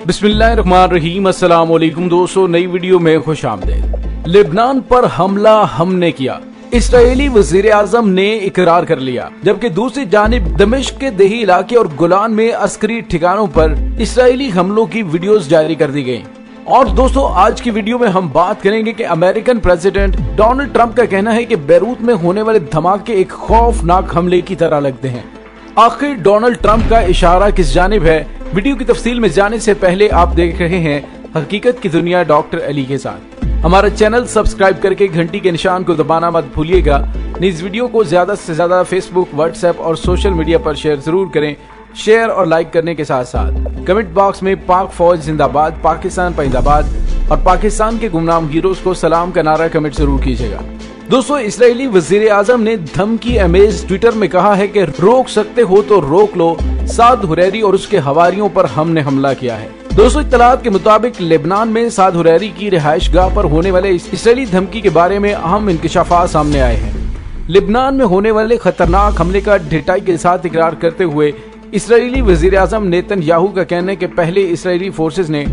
बिस्मिल्लाहिर्रहमानिर्रहीम। अस्सलाम वालेकुम दोस्तों, नई वीडियो में खुश आमदीद। लेबनान पर हमला हमने किया, इस्राएली वजीर आजम ने इकरार कर लिया। जबकि दूसरी जानिब दमिश्क के देही इलाके और गोलान में अस्करी ठिकानों पर इस्राएली हमलों की वीडियोस जारी कर दी गयी। और दोस्तों, आज की वीडियो में हम बात करेंगे कि अमेरिकन प्रेसिडेंट डोनाल्ड ट्रंप का कहना है कि बैरूत में होने वाले धमाके एक खौफनाक हमले की तरह लगते हैं। आखिर डोनाल्ड ट्रंप का इशारा किस जानिब है? वीडियो की तफसील में जाने से पहले आप देख रहे हैं हकीकत की दुनिया डॉक्टर अली के साथ। हमारा चैनल सब्सक्राइब करके घंटी के निशान को दबाना मत भूलिएगा। इस वीडियो को ज्यादा से ज्यादा फेसबुक, व्हाट्सएप और सोशल मीडिया पर शेयर जरूर करें। शेयर और लाइक करने के साथ साथ कमेंट बॉक्स में पाक फौज जिंदाबाद, पाकिस्तान जिंदाबाद और पाकिस्तान के गुमनाम हीरोज को सलाम का नारा कमेंट जरूर कीजिएगा। दोस्तों, इस्राएली वजीर आजम ने धमकी अमेज ट्विटर में कहा है कि रोक सकते हो तो रोक लो, साद हुरैरी और उसके हवारियों पर हमने हमला किया है। दोस्तों, इत्तलात के मुताबिक लेबनान में साद हुरैरी की रिहाइश गाह पर होने वाले इस्राएली धमकी के बारे में अहम इंकशाफात सामने आए हैं। लेबनान में होने वाले खतरनाक हमले का ढिठाई के साथ इकरार करते हुए इस्राएली वजीर आजम नेतन्याहू का कहना है कि पहले इस्राएली फोर्सेज ने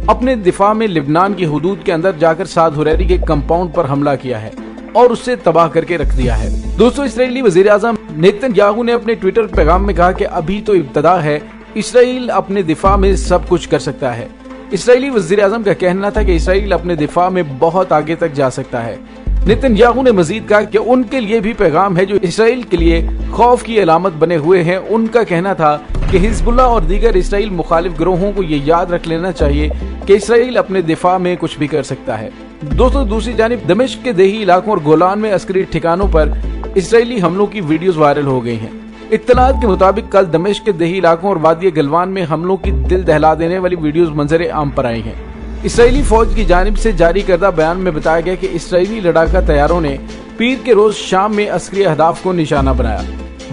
अपने दिफा में लेबनान की हुदूद के अंदर जाकर साद हुरैरी के कंपाउंड पर हमला किया है और उससे तबाह करके रख दिया है। दोस्तों, इस्राएली वजीर आजम नेतन्याहू ने अपने ट्विटर पैगाम में कहा कि अभी तो इब्तदा है, इसराइल अपने दिफा में सब कुछ कर सकता है। इस्राएली वजीर आजम का कहना था कि इसराइल अपने दिफा में बहुत आगे तक जा सकता है। नेतन्याहू ने मजीद कहा कि उनके लिए भी पैगाम है जो इसराइल के लिए खौफ की अलामत बने हुए हैं। उनका कहना था कि हिजबुल्लाह और दीगर इसराइल मुखालिफ ग्रोहों को ये याद रख लेना चाहिए कि इसराइल अपने दिफा में कुछ भी कर सकता है। दोस्तों, दूसरी जानिब दमिश्क के देही इलाकों और गोलान में अस्करी ठिकानों पर इसराइली हमलों की वीडियोस वायरल हो गई हैं। इत्तलात के मुताबिक कल दमिश्क के देही इलाकों और वादी गलवान में हमलों की दिल दहला देने वाली वीडियोस मंजर आम पर आई हैं। इसराइली फौज की जानिब से जारी करदा बयान में बताया गया कि इसराइली लड़ाका तैयारों ने पीर के रोज शाम में अस्करी अहदाफ को निशाना बनाया।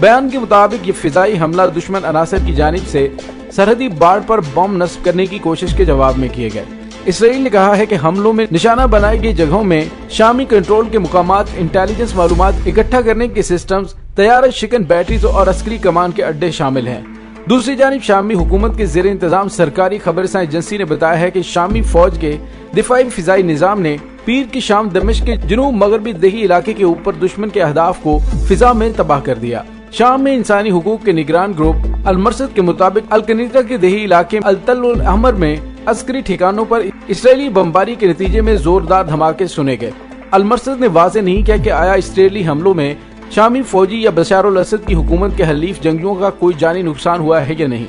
बयान के मुताबिक ये फिजाई हमला दुश्मन अनासर की जानिब से सरहदी बाढ़ पर बम नस्ब करने की कोशिश के जवाब में किए गए। इसराइल ने कहा है कि हमलों में निशाना बनाई गई जगहों में शामी कंट्रोल के मुकामात, इंटेलिजेंस मालूमात इकट्ठा करने के सिस्टम्स, तैयार शिकन बैटरीज और अस्करी कमान के अड्डे शामिल हैं। दूसरी जानिब शामी हुकूमत के जेर इंतजाम सरकारी खबरसां एजेंसी ने बताया है कि शामी फौज के दिफाई फिजाई निजाम ने पीर की शाम दमिश्क के जुनूब मगरबी देही इलाके के ऊपर दुश्मन के अहदाफ को फिजा में तबाह कर दिया। शाम में इंसानी हुकूक के निगरान ग्रुप अल-मरसद के मुताबिक अल-कनीता के देही इलाके अल-तल अहमर में अस्करी ठिकानों पर इसराइली बमबारी के नतीजे में जोरदार धमाके सुने गए। अल-मरसद ने वाज़ेह नहीं किया कि आया इसराइली हमलों में शामी फौजी या बशार अल-असद की हुकूमत के हलीफ जंगियों का कोई जानी नुकसान हुआ है या नहीं।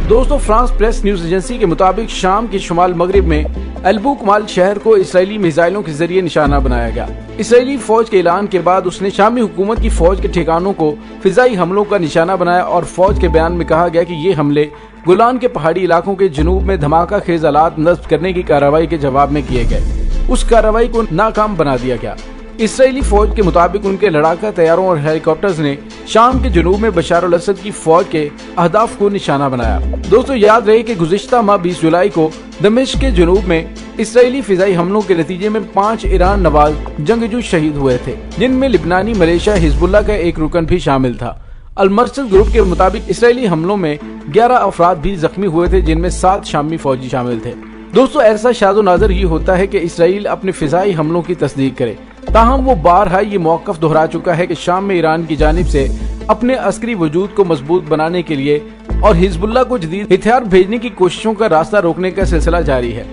दोस्तों, फ्रांस प्रेस न्यूज एजेंसी के मुताबिक शाम के शुमाल मगरिब में अल-बुकमाल शहर को इसराइली मिसाइलों के जरिए निशाना बनाया गया। इसराइली फौज के ऐलान के बाद उसने शामी हुकूमत की फौज के ठिकानों को फिजाई हमलों का निशाना बनाया और फौज के बयान में कहा गया कि ये हमले गोलान के पहाड़ी इलाकों के जुनूब में धमाका खेज आलात नस्ब करने की कार्रवाई के जवाब में किए गए। उस कार्रवाई को नाकाम बना दिया गया। इसराइली फौज के मुताबिक उनके लड़ाका तैयारों और हेलीकॉप्टर्स ने शाम के जुनूब में बशार अल-असद की फौज के अहदाफ को निशाना बनाया। दोस्तों, याद रहे कि गुज़िश्ता माह 20 जुलाई को दमिश्क के जुनूब में इसराइली फिजाई हमलों के नतीजे में 5 ईरान नवाज जंगजू शहीद हुए थे, जिनमें लिबनानी मलेशिया हिजबुल्लाह का एक रुकन भी शामिल था। अल-मरसद ग्रुप के मुताबिक इसराइली हमलों में 11 अफराद भी जख्मी हुए थे, जिनमें 7 शामी फौजी शामिल थे। दोस्तों, ऐसा शादो नाज़र ही होता है कि इसराइल अपने फिजाई हमलों की तस्दीक करे, ताहम वो बारहा ये मौक़िफ़ दोहरा चुका है कि शाम में ईरान की जानिब से अपने अस्करी वजूद को मजबूत बनाने के लिए और हिजबुल्लाह को जदीद हथियार भेजने की कोशिशों का रास्ता रोकने का सिलसिला जारी है।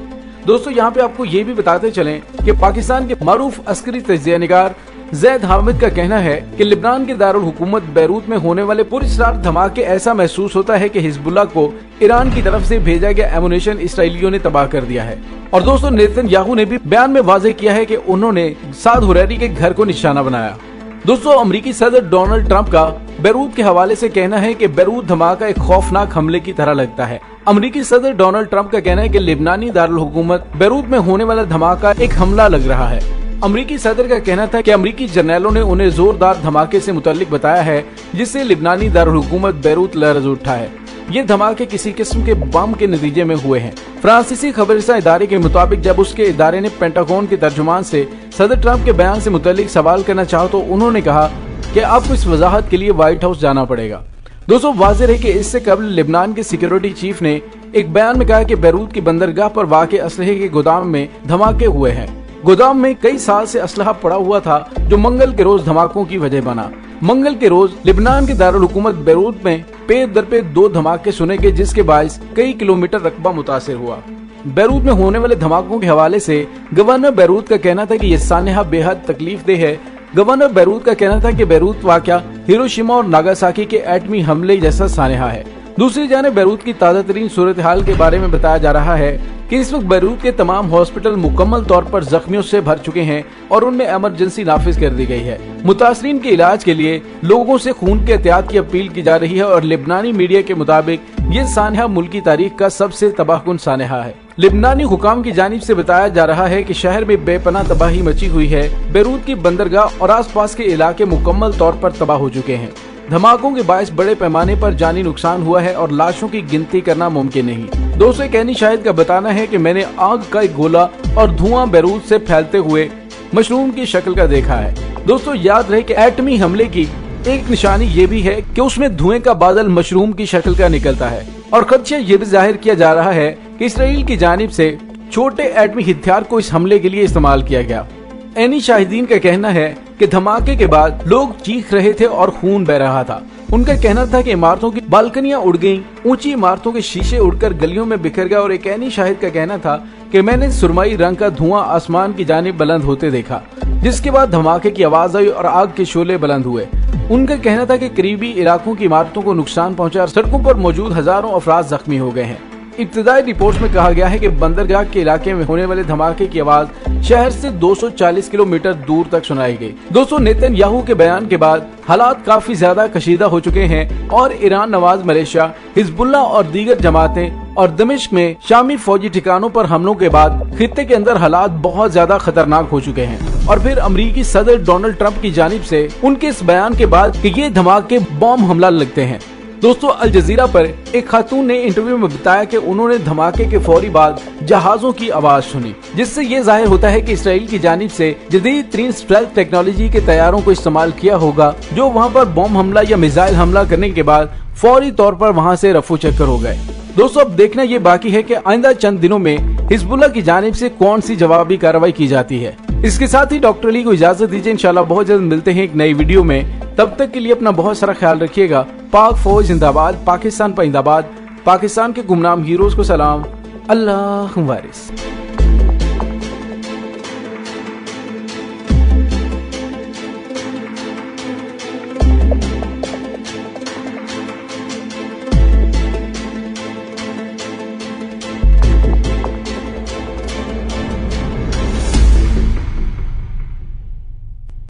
दोस्तों, यहाँ पे आपको ये भी बताते चलें कि पाकिस्तान के मारूफ अस्करी तज्ज़िया निगार जैद हामिद का कहना है कि लेबनान के दारुल हुकूमत बैरूत में होने वाले पुरअसरार धमाके ऐसा महसूस होता है कि हिजबुल्लाह को ईरान की तरफ से भेजा गया एमुनेशन इसराइलियों ने तबाह कर दिया है। और दोस्तों, नेतन्याहू ने भी बयान में वाज़ेह किया है कि उन्होंने साद हुरैरी के घर को निशाना बनाया। दोस्तों, अमेरिकी सदर डोनाल्ड ट्रंप का बैरूत के हवाले से कहना है कि बैरूत धमाका एक खौफनाक हमले की तरह लगता है। अमेरिकी सदर डोनाल्ड ट्रंप का कहना है कि लेबनानी दारुल हुकूमत बैरूत में होने वाला धमाका एक हमला लग रहा है। अमेरिकी सदर का कहना था कि अमेरिकी जर्नैलों ने उन्हें जोरदार धमाके से मुतल्लिक बताया है, जिससे लिबनानी दारुल हुकूमत बैरूत लर्ज़ उठा है। ये धमाके किसी किस्म के बम के नतीजे में हुए हैं। फ्रांसीसी खबरसां इदारे के मुताबिक जब उसके इदारे ने पेंटागन के तर्जुमान से सदर ट्रंप के बयान से मुतल्लिक सवाल करना चाहा तो उन्होंने कहा कि आपको इस वजाहत के लिए व्हाइट हाउस जाना पड़ेगा। दोस्तों, वाज़ेह है कि इससे कबल लेबनान के सिक्योरिटी चीफ ने एक बयान में कहा कि बैरूत की बंदरगाह पर वाक़ असलहे के गोदाम में धमाके हुए हैं। गोदाम में कई साल से असलहा पड़ा हुआ था जो मंगल के रोज धमाकों की वजह बना। मंगल के रोज लिबनान के दारुल हुकूमत बैरूत में पे दर पे 2 धमाके सुने गए, जिसके बायस कई किलोमीटर रकबा मुतासिर हुआ। बैरूत में होने वाले धमाकों के हवाले से गवर्नर बैरूत का कहना था कि यह सानहा बेहद तकलीफदेह है। गवर्नर बैरूत का कहना था कि बैरूत वाक़या हिरोशिमा और नागासाकी के एटमी हमले जैसा सानहा है। दूसरी जानिब बैरूत की ताज़ा तरीन सूरत हाल के बारे में बताया जा रहा है कि इस वक्त बैरूत के तमाम हॉस्पिटल मुकम्मल तौर पर जख्मियों से भर चुके हैं और उनमें इमरजेंसी नाफिज कर दी गई है। मुतासरीन के इलाज के लिए लोगों से खून के एहतियात की अपील की जा रही है और लिबनानी मीडिया के मुताबिक ये सानहा मुल्क की तारीख का सबसे तबाहकुन सानहा है। लिबनानी हुकाम की जानिब से बताया जा रहा है कि शहर में बेपनाह तबाही मची हुई है। बैरूत की बंदरगाह और आसपास के इलाके मुकम्मल तौर पर तबाह हो चुके हैं। धमाकों के बायस बड़े पैमाने पर जानी नुकसान हुआ है और लाशों की गिनती करना मुमकिन नहीं। दोस्तों, एक ऐनी शाहिद का बताना है कि मैंने आग का एक गोला और धुआं बैरूत से फैलते हुए मशरूम की शक्ल का देखा है। दोस्तों, याद रहे कि एटमी हमले की एक निशानी ये भी है कि उसमें धुएं का बादल मशरूम की शक्ल का निकलता है और खदशा ये भी जाहिर किया जा रहा है कि इसराइल की जानिब से छोटे एटमी हथियार को इस हमले के लिए इस्तेमाल किया गया। ऐनी शाहिदीन का कहना है कि धमाके के बाद लोग चीख रहे थे और खून बह रहा था। उनका कहना था कि इमारतों की बालकनियां उड़ गईं, ऊंची इमारतों के शीशे उड़कर गलियों में बिखर गए और एक ऐनी शाहिद का कहना था कि मैंने सुरमई रंग का धुआं आसमान की जानिब बुलंद होते देखा, जिसके बाद धमाके की आवाज आई और आग के शोले बुलंद हुए। उनका कहना था कि करीबी इलाकों की इमारतों को नुकसान पहुंचा और सड़कों पर मौजूद हजारों अफराद जख्मी हो गए हैं। इब्तिदाई रिपोर्ट्स में कहा गया है कि बंदरगाह के इलाके में होने वाले धमाके की आवाज शहर से 240 किलोमीटर दूर तक सुनाई गई। दोस्तों, नेतन्याहू के बयान के बाद हालात काफी ज्यादा कशीदा हो चुके हैं और ईरान नवाज मलेशिया, हिजबुल्लाह और दीगर जमातें और दमिश्क में शामी फौजी ठिकानों पर हमलों के बाद खित्ते के अंदर हालात बहुत ज्यादा खतरनाक हो चुके हैं। और फिर अमेरिकी सदर डोनाल्ड ट्रंप की जानिब से उनके इस बयान के बाद कि ये धमाके बॉम्ब हमला लगते हैं। दोस्तों, अल जजीरा पर एक खातून ने इंटरव्यू में बताया कि उन्होंने धमाके के फौरी बाद जहाजों की आवाज सुनी, जिससे ये जाहिर होता है कि इसराइल की जानिब से जदीद तरीन स्टेल्थ टेक्नोलॉजी के तैयारों को इस्तेमाल किया होगा, जो वहां पर बॉम्ब हमला या मिसाइल हमला करने के बाद फौरी तौर पर वहां से रफू चक्कर हो गए। दोस्तों, अब देखना ये बाकी है कि आइंदा चंद दिनों में हिजबुल्लाह की जानिब से कौन सी जवाबी कार्रवाई की जाती है। इसके साथ ही डॉक्टर अली को इजाजत दीजिए। इंशाल्लाह बहुत जल्द मिलते हैं एक नई वीडियो में। तब तक के लिए अपना बहुत सारा ख्याल रखिएगा। पाक फौज जिंदाबाद, पाकिस्तान पाइंदाबाद, पाकिस्तान के गुमनाम हीरोज को सलाम। अल्लाह वारिस।